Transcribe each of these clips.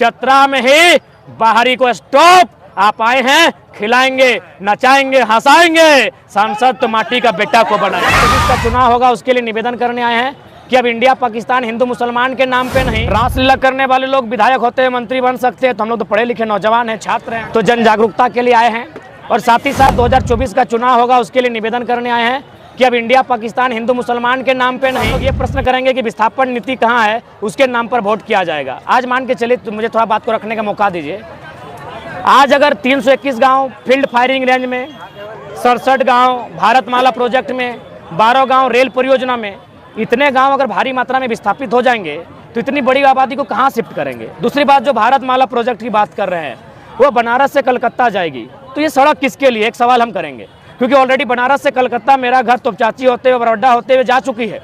चतरा में ही बाहरी को स्टॉप। आप आए हैं, खिलाएंगे, नचाएंगे, हंसाएंगे, सांसद तो माटी का बेटा को बनाएंगे। जिसका चुनाव होगा उसके लिए निवेदन करने आए हैं कि अब इंडिया पाकिस्तान हिंदू मुसलमान के नाम पे नहीं, रासलीला करने वाले लोग विधायक होते हैं, मंत्री बन सकते हैं, तो हम लोग तो पढ़े लिखे नौजवान हैं, छात्र हैं, तो जन जागरूकता के लिए आए हैं। और साथ ही साथ 2024 का चुनाव होगा उसके लिए निवेदन करने आए हैं कि अब इंडिया पाकिस्तान हिंदू मुसलमान के नाम पे नहीं, ये प्रश्न करेंगे कि विस्थापन नीति कहाँ है, उसके नाम पर वोट किया जाएगा। आज मान के चलिए, तो मुझे थोड़ा बात को रखने का मौका दीजिए। आज अगर 321 गांव फील्ड फायरिंग रेंज में, 67 गांव भारतमाला प्रोजेक्ट में, 12 गांव रेल परियोजना में, इतने गांव अगर भारी मात्रा में विस्थापित हो जाएंगे तो इतनी बड़ी आबादी को कहां शिफ्ट करेंगे। दूसरी बात, जो भारतमाला प्रोजेक्ट की बात कर रहे हैं वो बनारस से कलकत्ता जाएगी, तो ये सड़क किसके लिए, एक सवाल हम करेंगे। क्योंकि ऑलरेडी बनारस से कलकत्ता मेरा घर तोपचाची होते हुए, बड़ौदा होते हुए जा चुकी है,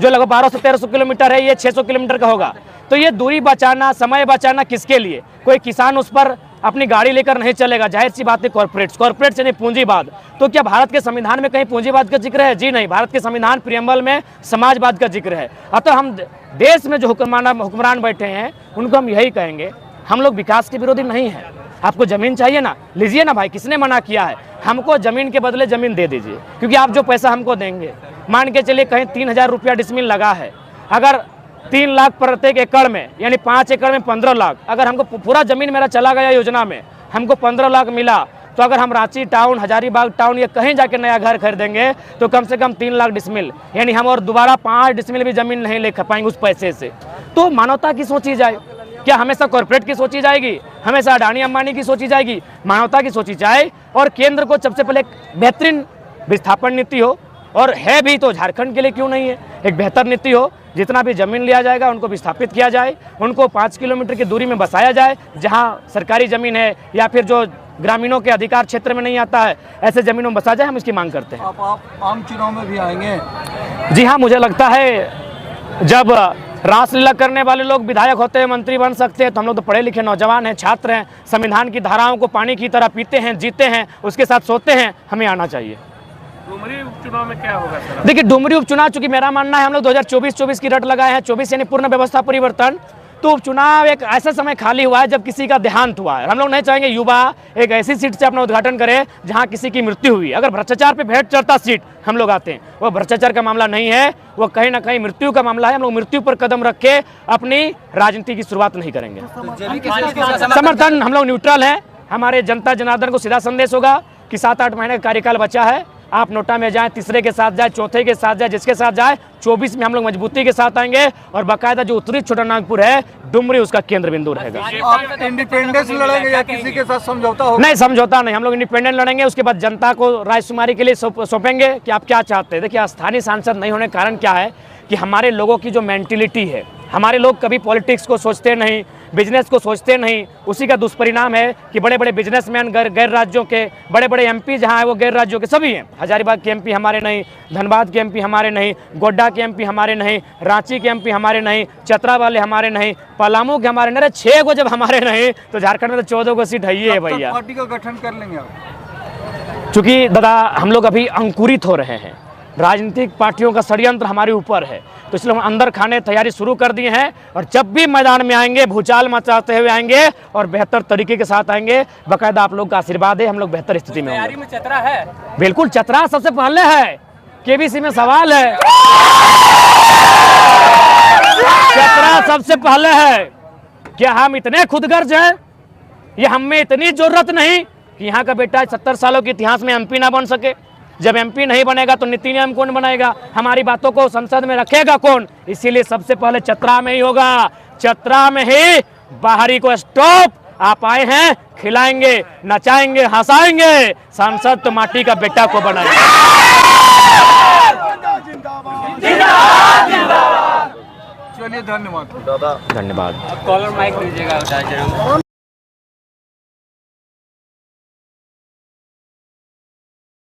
जो लगभग 1200 से 1300 किलोमीटर है, ये 600 किलोमीटर का होगा। तो ये दूरी बचाना, समय बचाना किसके लिए? कोई किसान उस पर अपनी गाड़ी लेकर नहीं चलेगा, जाहिर सी बात है कॉर्पोरेट यानी पूंजीवाद। तो क्या भारत के संविधान में कहीं पूंजीवाद का जिक्र है? जी नहीं, भारत के संविधान प्रियम्बल में समाजवाद का जिक्र है। अतः हम देश में जो हुक्मरान बैठे हैं उनको हम यही कहेंगे, हम लोग विकास के विरोधी नहीं हैं। आपको जमीन चाहिए ना, लीजिए ना भाई, किसने मना किया है? हमको जमीन के बदले जमीन दे दीजिए, क्योंकि आप जो पैसा हमको देंगे, मान के चलिए कहीं 3000 रुपया डिसमिल लगा है, अगर 3 लाख प्रत्येक एकड़ में, यानी 5 एकड़ में 15 लाख, अगर हमको पूरा जमीन मेरा चला गया योजना में, हमको 15 लाख मिला, तो अगर हम रांची टाउन, हजारीबाग टाउन या कहीं जाके नया घर खरीदेंगे तो कम से कम 3 लाख डिसमिल, यानी हम और दोबारा 5 डिसमिल भी जमीन नहीं ले पाएंगे उस पैसे से। तो मानवता की सोची जाए, क्या हमेशा कॉर्पोरेट की सोची जाएगी, हमेशा अडानी अंबानी की सोची जाएगी? मानवता की सोची जाए। और केंद्र को सबसे पहले एक बेहतरीन विस्थापन नीति हो, और है भी तो झारखंड के लिए क्यों नहीं है, एक बेहतर नीति हो। जितना भी जमीन लिया जाएगा उनको विस्थापित किया जाए, उनको 5 किलोमीटर की दूरी में बसाया जाए, जहां सरकारी ज़मीन है या फिर जो ग्रामीणों के अधिकार क्षेत्र में नहीं आता है, ऐसे ज़मीनों में बसा जाए। हम इसकी मांग करते हैं। आप आम चुनाव में भी आएंगे? जी हाँ, मुझे लगता है जब रासलीला करने वाले लोग विधायक होते हैं, मंत्री बन सकते हैं, तो हम लोग तो पढ़े लिखे नौजवान हैं, छात्र हैं, संविधान की धाराओं को पानी की तरह पीते हैं, जीते हैं, उसके साथ सोते हैं, हमें आना चाहिए। डुमरी उपचुनाव में क्या होगा सर? देखिए, डुमरी उपचुनाव, चूंकि मेरा मानना है हम लोग 2024 की रट लगाए हैं, 24 यानी पूर्ण व्यवस्था परिवर्तन, तो उपचुनाव एक ऐसा समय खाली हुआ है जब किसी का देहांत हुआ है। हम लोग नहीं चाहेंगे युवा एक ऐसी सीट से अपना उद्घाटन करे जहां किसी की मृत्यु हुई। अगर भ्रष्टाचार पे भेंट चढ़ता सीट हम लोग आते हैं, वो भ्रष्टाचार का मामला नहीं है, वो कहीं ना कहीं मृत्यु का मामला है। हम लोग मृत्यु पर कदम रख के अपनी राजनीति की शुरुआत नहीं करेंगे। समर्थन, हम लोग न्यूट्रल हैं। हमारे जनता जनार्दन को सीधा संदेश होगा कि 7-8 महीने का कार्यकाल बचा है, आप नोटा में जाएं, तीसरे के साथ जाए, चौथे के साथ जाए, जिसके साथ जाए, 24 में हम लोग मजबूती के साथ आएंगे, और बाकायदा जो उत्तरी छोटा नागपुर है, डुमरी उसका केंद्र बिंदु रहेगा। आप इंडिपेंडेंस लड़ेंगे या किसी के साथ समझौता होगा? नहीं, समझौता नहीं, हम लोग इंडिपेंडेंट लड़ेंगे। उसके बाद जनता को रायशुमारी के लिए सौंपेंगे कि आप क्या चाहते हैं। देखिए, स्थानीय सांसद नहीं होने का कारण क्या है कि हमारे लोगों की जो मेंटिलिटी है, हमारे लोग कभी पॉलिटिक्स को सोचते नहीं, बिजनेस को सोचते नहीं। उसी का दुष्परिणाम है कि बड़े बड़े बिजनेसमैन गैर राज्यों के, बड़े बड़े एमपी जहां है वो गैर राज्यों के सभी हैं। हजारीबाग के एमपी हमारे नहीं, धनबाद के एमपी हमारे नहीं, गोड्डा के एमपी हमारे नहीं, रांची के एमपी हमारे नहीं, चतरा वाले हमारे नहीं, पलामू के हमारे नहीं। 6 को जब हमारे नहीं तो झारखंड में तो 14 को सीट है ही है भैया। पार्टी का गठन कर लेंगे आप? चूंकि दादा हम लोग अभी अंकुरित हो रहे हैं, राजनीतिक पार्टियों का षड्यंत्र हमारे ऊपर है, तो इसलिए हम अंदर खाने तैयारी शुरू कर दी है। और जब भी मैदान में आएंगे भूचाल मचाते हुए आएंगे और बेहतर तरीके के साथ आएंगे। बाकायदा आप लोग का आशीर्वाद है, हम लोग बेहतर स्थिति में होंगे। में चतरा है? बिल्कुल, चतरा सबसे पहले है, केबीसी में सवाल है, चतरा सबसे पहले है। क्या हम इतने खुदगर्ज हैं, ये हम में इतनी जरूरत नहीं कि यहाँ का बेटा 70 सालों के इतिहास में एमपी ना बन सके? जब एमपी नहीं बनेगा तो नीति नियम कौन बनाएगा? हमारी बातों को संसद में रखेगा कौन? इसीलिए सबसे पहले चतरा में ही होगा, चतरा में ही बाहरी को स्टॉप। आप आए हैं, खिलाएंगे, नचाएंगे, हंसाएंगे, सांसद तो माटी का बेटा को बनाएंगे। चलिए, धन्यवाद दादा। धन्यवाद। कॉलर माइक दीजिएगा।